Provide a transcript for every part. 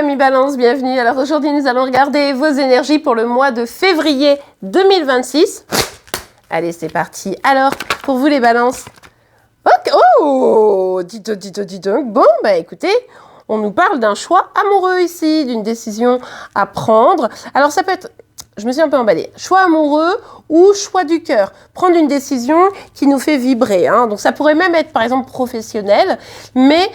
amis Balance, bienvenue. Alors aujourd'hui, nous allons regarder vos énergies pour le mois de février 2026. Allez, c'est parti. Alors, pour vous les Balances. Ok. Oh, dites. Bon, bah écoutez, on nous parle d'un choix amoureux ici, d'une décision à prendre. Alors ça peut être... Je me suis un peu emballée. Choix amoureux ou choix du cœur. Prendre une décision qui nous fait vibrer. Hein. Donc ça pourrait même être par exemple professionnel, mais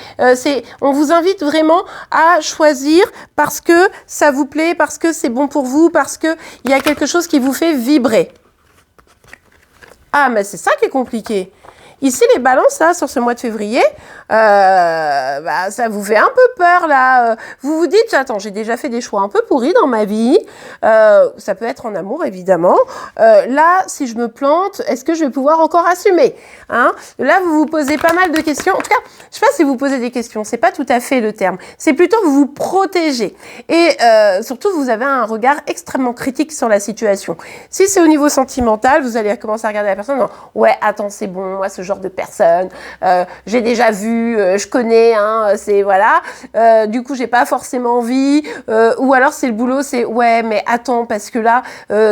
on vous invite vraiment à choisir parce que ça vous plaît, parce que c'est bon pour vous, parce qu'il y a quelque chose qui vous fait vibrer. Ah, mais c'est ça qui est compliqué. Ici, les Balances, là, sur ce mois de février, ça vous fait un peu peur, là. Vous vous dites, attends, j'ai déjà fait des choix un peu pourris dans ma vie. Ça peut être en amour, évidemment. Là, si je me plante, est-ce que je vais pouvoir encore assumer, hein? Là, vous vous posez pas mal de questions. En tout cas, je sais pas si vous posez des questions. C'est pas tout à fait le terme. C'est plutôt vous vous protégez. Et surtout, vous avez un regard extrêmement critique sur la situation. Si c'est au niveau sentimental, vous allez commencer à regarder la personne. Non, ouais, attends, c'est bon, moi, ce genre de personne, j'ai déjà vu, je connais, hein, c'est voilà. Du coup, j'ai pas forcément envie. Ou alors, c'est le boulot, c'est ouais, mais attends, parce que là,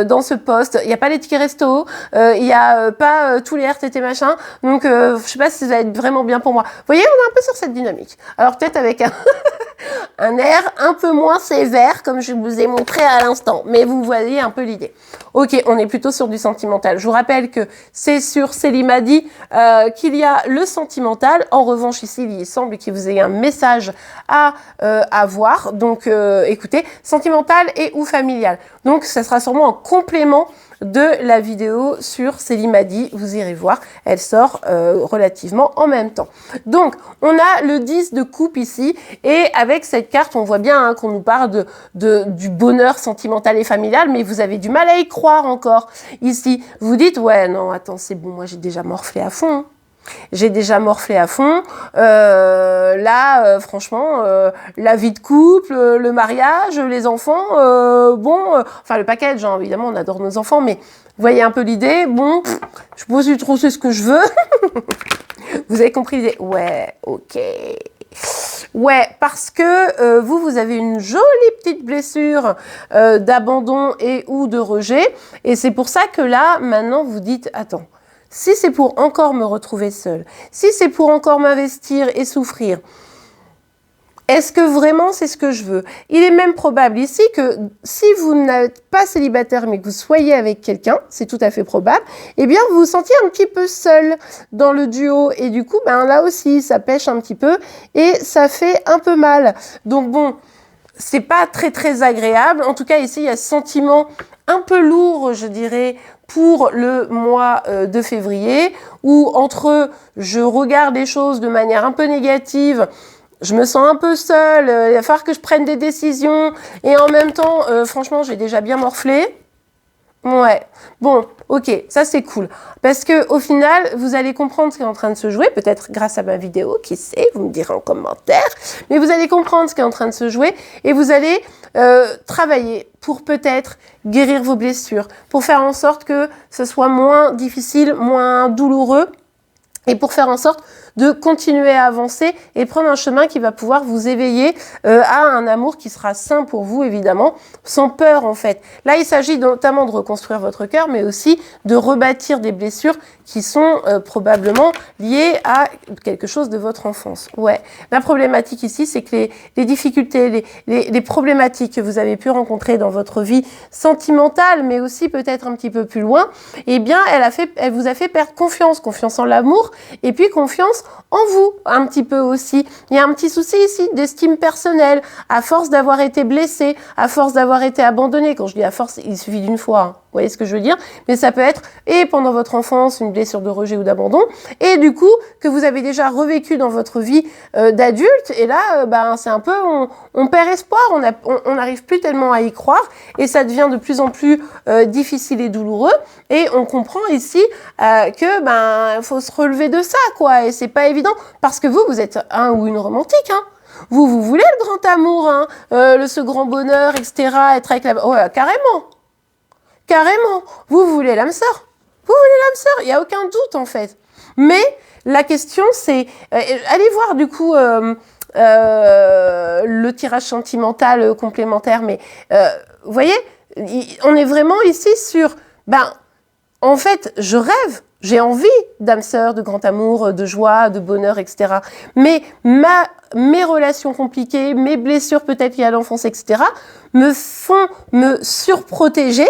dans ce poste, il y a pas les tickets resto, il y a pas tous les RTT machin. Donc, je sais pas si ça va être vraiment bien pour moi. Vous voyez, on est un peu sur cette dynamique. Alors peut-être avec un air un peu moins sévère, comme je vous ai montré à l'instant. Mais vous voyez un peu l'idée. Ok, on est plutôt sur du sentimental. Je vous rappelle que c'est sur Célimadi qu'il y a le sentimental. En revanche, ici, il semble qu'il vous ait un message à voir. Donc, écoutez, sentimental et ou familial. Donc, ça sera sûrement en complément de la vidéo sur Célimadi. Vous irez voir, elle sort relativement en même temps. Donc, on a le 10 de coupe ici, et avec cette carte, on voit bien qu'on nous parle du bonheur sentimental et familial, mais vous avez du mal à y croire encore. Ici, vous dites, ouais, non, attends, c'est bon, moi j'ai déjà morflé à fond. J'ai déjà morflé à fond. Franchement, la vie de couple, le mariage, les enfants, enfin le package, hein, évidemment, on adore nos enfants, mais vous voyez un peu l'idée. Bon, je peux plus trop c'est ce que je veux. Vous avez compris l'idée? Ouais, ok. Ouais, parce que vous avez une jolie petite blessure d'abandon et ou de rejet. Et c'est pour ça que là, maintenant, vous dites, attends, si c'est pour encore me retrouver seule, si c'est pour encore m'investir et souffrir, est-ce que vraiment c'est ce que je veux? Il est même probable ici que si vous n'êtes pas célibataire mais que vous soyez avec quelqu'un, c'est tout à fait probable, eh bien vous vous sentiez un petit peu seul dans le duo et du coup, là aussi, ça pêche un petit peu et ça fait un peu mal. Donc bon, c'est pas très agréable. En tout cas, ici, il y a ce sentiment un peu lourd, je dirais, pour le mois de février, où entre je regarde les choses de manière un peu négative, je me sens un peu seule, il va falloir que je prenne des décisions, et en même temps, franchement, j'ai déjà bien morflé. Ouais, bon, ok, ça c'est cool. Parce que au final, vous allez comprendre ce qui est en train de se jouer, peut-être grâce à ma vidéo, qui sait, vous me direz en commentaire, mais vous allez comprendre ce qui est en train de se jouer et vous allez travailler pour peut-être guérir vos blessures, pour faire en sorte que ce soit moins difficile, moins douloureux, et pour faire en sorte de continuer à avancer et prendre un chemin qui va pouvoir vous éveiller à un amour qui sera sain pour vous, évidemment, sans peur, en fait. Là, il s'agit notamment de reconstruire votre cœur, mais aussi de rebâtir des blessures qui sont probablement liées à quelque chose de votre enfance. Ouais. La problématique ici, c'est que les difficultés, les problématiques que vous avez pu rencontrer dans votre vie sentimentale, mais aussi peut-être un petit peu plus loin, eh bien, elle vous a fait perdre confiance en l'amour, et puis confiance en vous, un petit peu aussi. Il y a un petit souci ici d'estime personnelle, à force d'avoir été blessé, à force d'avoir été abandonné. Quand je dis à force, il suffit d'une fois, hein. Vous voyez ce que je veux dire? Mais ça peut être, et pendant votre enfance, une blessure de rejet ou d'abandon, et du coup, que vous avez déjà revécu dans votre vie d'adulte, et là, c'est un peu, on perd espoir, on n'arrive plus tellement à y croire, et ça devient de plus en plus difficile et douloureux, et on comprend ici que, faut se relever de ça, quoi, et c'est pas évident, parce que vous êtes un ou une romantique, hein. Vous voulez le grand amour, hein, ce grand bonheur, etc., être avec la... Ouais, carrément. Carrément, vous voulez l'âme sœur. Vous voulez l'âme sœur, il n'y a aucun doute en fait. Mais la question c'est, allez voir du coup le tirage sentimental complémentaire, mais vous voyez, on est vraiment ici sur, ben, en fait, je rêve, j'ai envie d'âme sœur, de grand amour, de joie, de bonheur, etc. Mais mes relations compliquées, mes blessures peut-être liées à l'enfance, etc., me font me surprotéger.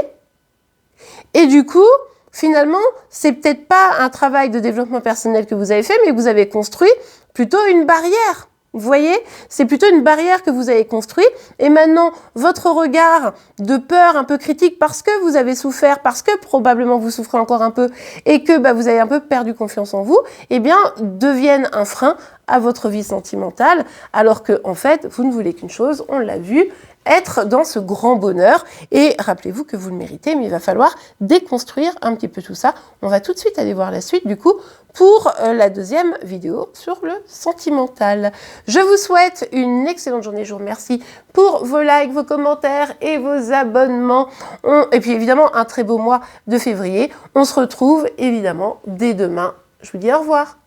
Et du coup, finalement, c'est peut-être pas un travail de développement personnel que vous avez fait, mais vous avez construit plutôt une barrière. Vous voyez, c'est plutôt une barrière que vous avez construite. Et maintenant, votre regard de peur un peu critique parce que vous avez souffert, parce que probablement vous souffrez encore un peu et que bah, vous avez un peu perdu confiance en vous, eh bien, deviennent un frein à votre vie sentimentale, alors que en fait, vous ne voulez qu'une chose, on l'a vu, être dans ce grand bonheur. Et rappelez-vous que vous le méritez, mais il va falloir déconstruire un petit peu tout ça. On va tout de suite aller voir la suite, du coup, pour la deuxième vidéo sur le sentimental. Je vous souhaite une excellente journée. Je vous remercie pour vos likes, vos commentaires et vos abonnements. Et puis évidemment, un très beau mois de février. On se retrouve évidemment dès demain. Je vous dis au revoir.